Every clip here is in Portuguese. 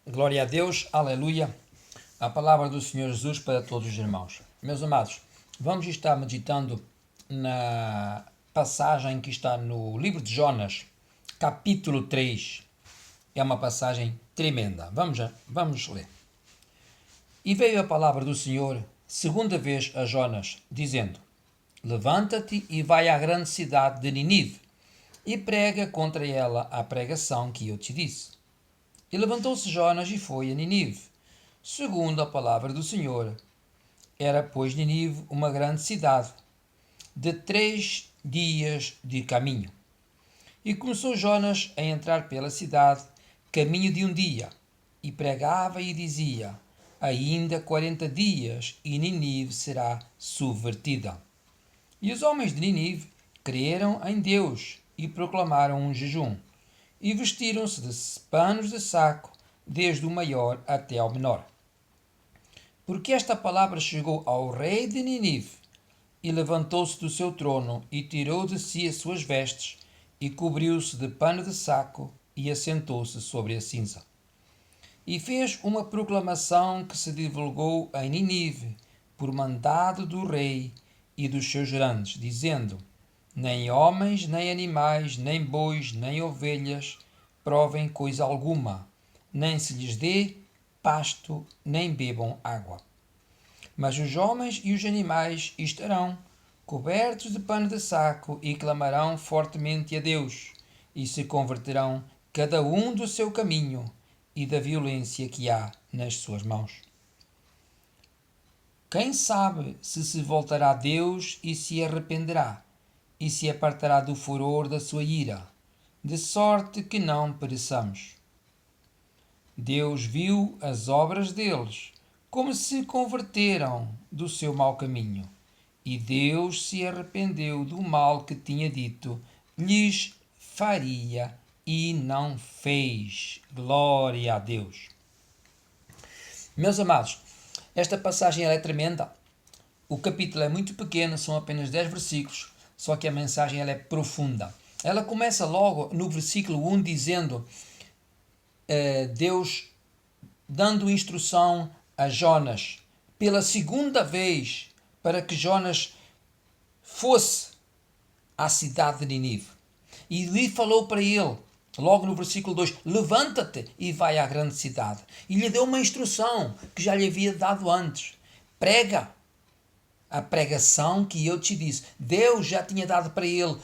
Glória a Deus, aleluia. A palavra do Senhor Jesus para todos os irmãos. Meus amados, vamos estar meditando na passagem que está no livro de Jonas, capítulo 3. É uma passagem tremenda. Vamos ler. E veio a palavra do Senhor, segunda vez a Jonas, dizendo: Levanta-te e vai à grande cidade de Ninive, e prega contra ela a pregação que eu te disse. E levantou-se Jonas e foi a Ninive, segundo a palavra do Senhor. Era, pois, Ninive uma grande cidade, de 3 dias de caminho. E começou Jonas a entrar pela cidade, caminho de um dia, e pregava e dizia: Ainda 40 dias, e Ninive será subvertida. E os homens de Ninive creram em Deus e proclamaram um jejum, e vestiram-se de panos de saco, desde o maior até ao menor. Porque esta palavra chegou ao rei de Ninive, e levantou-se do seu trono, e tirou de si as suas vestes, e cobriu-se de pano de saco, e assentou-se sobre a cinza. E fez uma proclamação que se divulgou em Ninive, por mandado do rei e dos seus grandes, dizendo: Nem homens, nem animais, nem bois, nem ovelhas provem coisa alguma, nem se lhes dê pasto, nem bebam água. Mas os homens e os animais estarão cobertos de pano de saco e clamarão fortemente a Deus, e se converterão cada um do seu caminho e da violência que há nas suas mãos. Quem sabe se voltará a Deus e se arrependerá, e se apartará do furor da sua ira, de sorte que não pereçamos. Deus viu as obras deles, como se converteram do seu mau caminho, e Deus se arrependeu do mal que tinha dito lhes faria e não fez. Glória a Deus. Meus amados, esta passagem é tremenda. O capítulo é muito pequeno, são apenas 10 versículos, só que a mensagem é profunda. Ela começa logo no versículo 1 dizendo, Deus dando instrução a Jonas pela segunda vez para que Jonas fosse à cidade de Ninive. E lhe falou para ele, logo no versículo 2, levanta-te e vai à grande cidade. E lhe deu uma instrução que já lhe havia dado antes. Prega a pregação que eu te disse. Deus já tinha dado para ele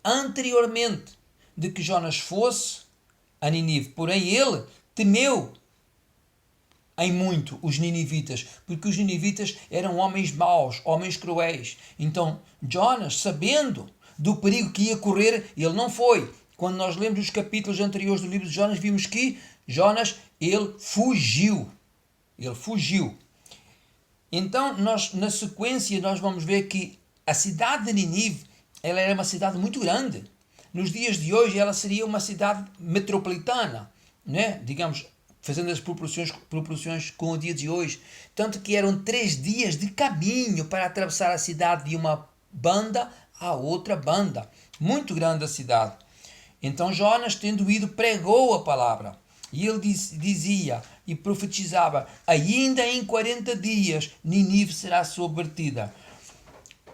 anteriormente de que Jonas fosse a Ninive. Porém, ele temeu em muito os ninivitas, porque os ninivitas eram homens maus, homens cruéis. Então, Jonas, sabendo do perigo que ia correr, ele não foi. Quando nós lemos os capítulos anteriores do livro de Jonas, vimos que Jonas, ele fugiu. Ele fugiu. Então, na sequência, nós vamos ver que a cidade de Ninive, ela era uma cidade muito grande. Nos dias de hoje, ela seria uma cidade metropolitana, né? Digamos, fazendo as proporções com o dia de hoje. Tanto que eram 3 dias de caminho para atravessar a cidade de uma banda a outra banda. Muito grande a cidade. Então Jonas, tendo ido, pregou a palavra. E ele dizia e profetizava: ainda em 40 dias Ninive será subvertida.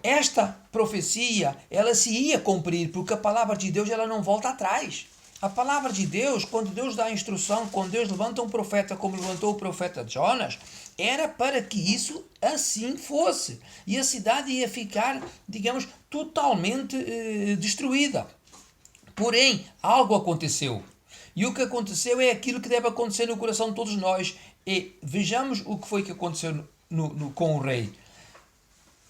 Esta profecia, ela se ia cumprir, porque a palavra de Deus, ela não volta atrás. A palavra de Deus, quando Deus dá a instrução, quando Deus levanta um profeta, como levantou o profeta Jonas, era para que isso assim fosse. E a cidade ia ficar, digamos, totalmente destruída. Porém, algo aconteceu. E o que aconteceu é aquilo que deve acontecer no coração de todos nós. E vejamos o que foi que aconteceu com o rei.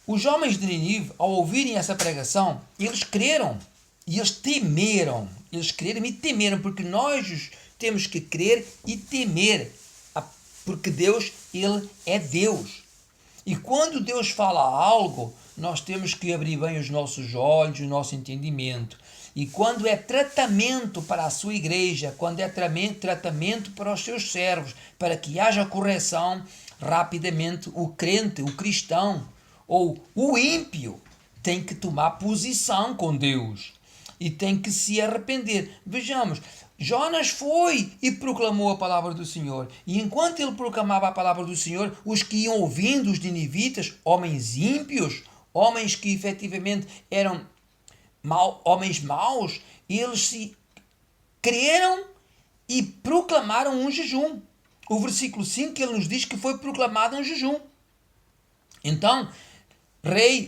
Os homens de Ninive, ao ouvirem essa pregação, eles creram. E eles temeram. Eles creram e temeram, porque nós temos que crer e temer. Porque Deus, Ele é Deus. E quando Deus fala algo, nós temos que abrir bem os nossos olhos, o nosso entendimento. E quando é tratamento para a sua igreja, quando é tratamento para os seus servos, para que haja correção, rapidamente o crente, o cristão ou o ímpio tem que tomar posição com Deus. E tem que se arrepender. Vejamos, Jonas foi e proclamou a palavra do Senhor. E enquanto ele proclamava a palavra do Senhor, os que iam ouvindo, os ninivitas, homens ímpios, homens que efetivamente eram homens maus, eles se creram e proclamaram um jejum. O versículo 5 ele nos diz que foi proclamado um jejum. Então,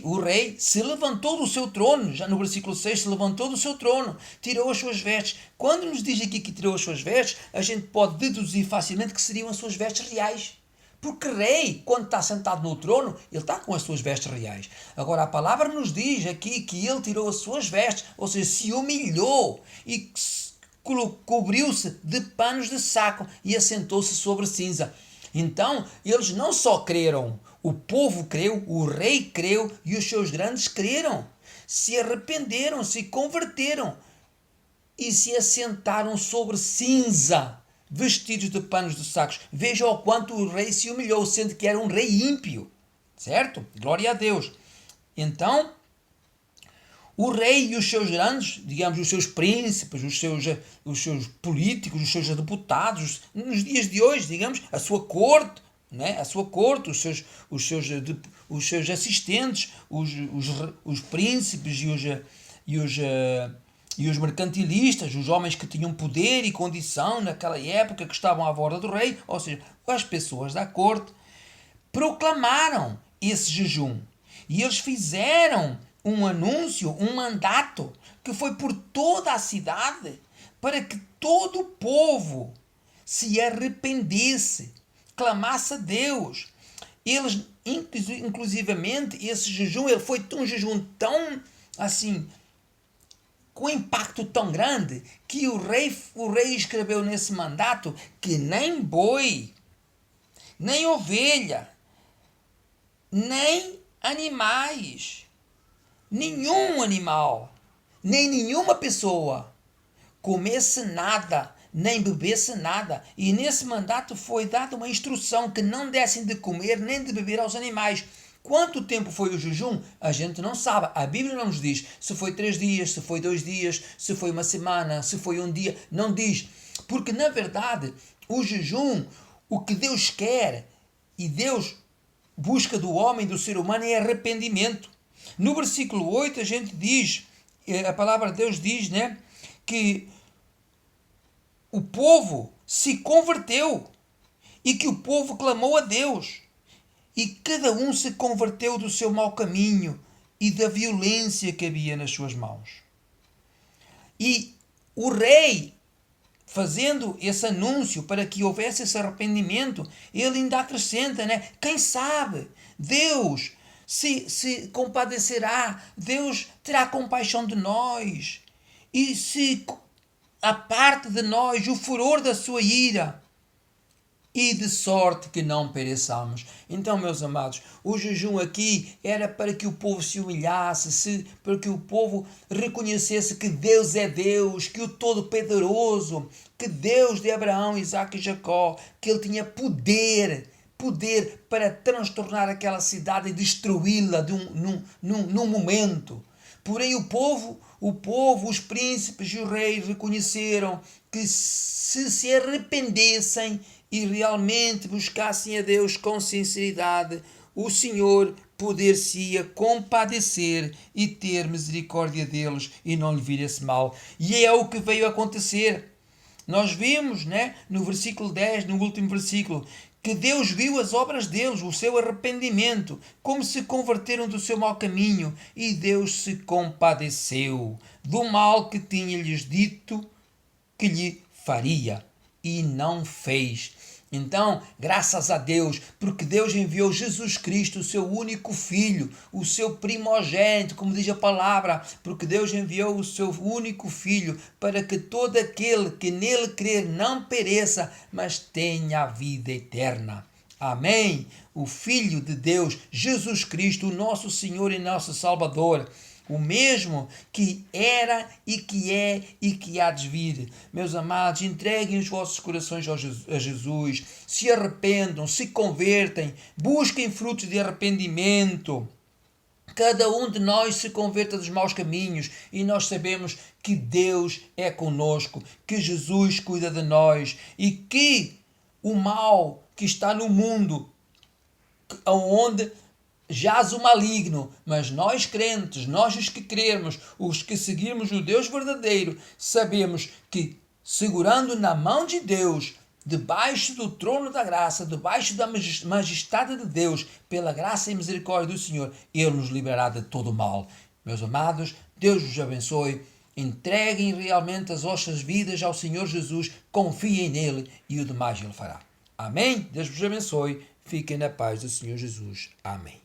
o rei se levantou do seu trono, já no versículo 6, se levantou do seu trono, tirou as suas vestes. Quando nos diz aqui que tirou as suas vestes, a gente pode deduzir facilmente que seriam as suas vestes reais. Porque rei, quando está sentado no trono, ele está com as suas vestes reais. Agora, a palavra nos diz aqui que ele tirou as suas vestes, ou seja, se humilhou e cobriu-se de panos de saco e assentou-se sobre cinza. Então, eles não só creram, o povo creu, o rei creu e os seus grandes creram. Se arrependeram, se converteram e se assentaram sobre cinza, vestidos de panos de sacos. Veja o quanto o rei se humilhou, sendo que era um rei ímpio. Certo? Glória a Deus. Então, o rei e os seus grandes, digamos, os seus príncipes, os seus políticos, os seus deputados, nos dias de hoje, digamos, a sua corte, né? A sua corte, os seus assistentes, os príncipes e os mercantilistas, os homens que tinham poder e condição naquela época, que estavam à volta do rei, ou seja, as pessoas da corte, proclamaram esse jejum. E eles fizeram um anúncio, um mandato, que foi por toda a cidade, para que todo o povo se arrependesse, clamasse a Deus. Eles, inclusivamente, esse jejum, ele foi um jejum tão, assim, com impacto tão grande, que o rei escreveu nesse mandato que nem boi, nem ovelha, nem animais, nenhum animal, nem nenhuma pessoa comesse nada, nem bebesse nada. E nesse mandato foi dada uma instrução que não dessem de comer nem de beber aos animais. Quanto tempo foi o jejum? A gente não sabe. A Bíblia não nos diz se foi 3 dias, se foi 2 dias, se foi uma semana, se foi um dia. Não diz. Porque, na verdade, o jejum, o que Deus quer e Deus busca do homem, do ser humano, é arrependimento. No versículo 8 a gente diz, a palavra de Deus diz, né, que o povo se converteu e que o povo clamou a Deus e cada um se converteu do seu mau caminho e da violência que havia nas suas mãos. E o rei, fazendo esse anúncio para que houvesse esse arrependimento, ele ainda acrescenta, né? Quem sabe, Deus se compadecerá, Deus terá compaixão de nós e se aparte de nós o furor da sua ira, e de sorte que não pereçamos. Então, meus amados, o jejum aqui era para que o povo se humilhasse, para que o povo reconhecesse que Deus é Deus, que o Todo-Poderoso, que Deus de Abraão, Isaque e Jacó, que ele tinha poder para transtornar aquela cidade e destruí-la num momento. Porém o povo, os príncipes e os reis reconheceram que se arrependessem e realmente buscassem a Deus com sinceridade, o Senhor poder-se-ia compadecer e ter misericórdia deles e não lhe vir esse mal. E é o que veio acontecer. Nós vimos, né, no versículo 10, no último versículo, que Deus viu as obras deles, o seu arrependimento, como se converteram do seu mau caminho, e Deus se compadeceu do mal que tinha-lhes dito que lhe faria, e não fez. Então, graças a Deus, porque Deus enviou Jesus Cristo, o seu único Filho, o seu primogênito, como diz a palavra, porque Deus enviou o seu único Filho para que todo aquele que nele crer não pereça, mas tenha a vida eterna. Amém? O Filho de Deus, Jesus Cristo, o nosso Senhor e nosso Salvador, o mesmo que era e que é e que há de vir. Meus amados, entreguem os vossos corações a Jesus, se arrependam, se convertem, busquem frutos de arrependimento, cada um de nós se converta dos maus caminhos e nós sabemos que Deus é conosco, que Jesus cuida de nós e que o mal que está no mundo, onde jaz o maligno, mas nós crentes, nós os que cremos, os que seguimos o Deus verdadeiro, sabemos que segurando na mão de Deus, debaixo do trono da graça, debaixo da majestade de Deus, pela graça e misericórdia do Senhor, Ele nos livrará de todo o mal. Meus amados, Deus vos abençoe. Entreguem realmente as vossas vidas ao Senhor Jesus, confiem nele e o demais Ele fará. Amém? Deus vos abençoe. Fiquem na paz do Senhor Jesus. Amém.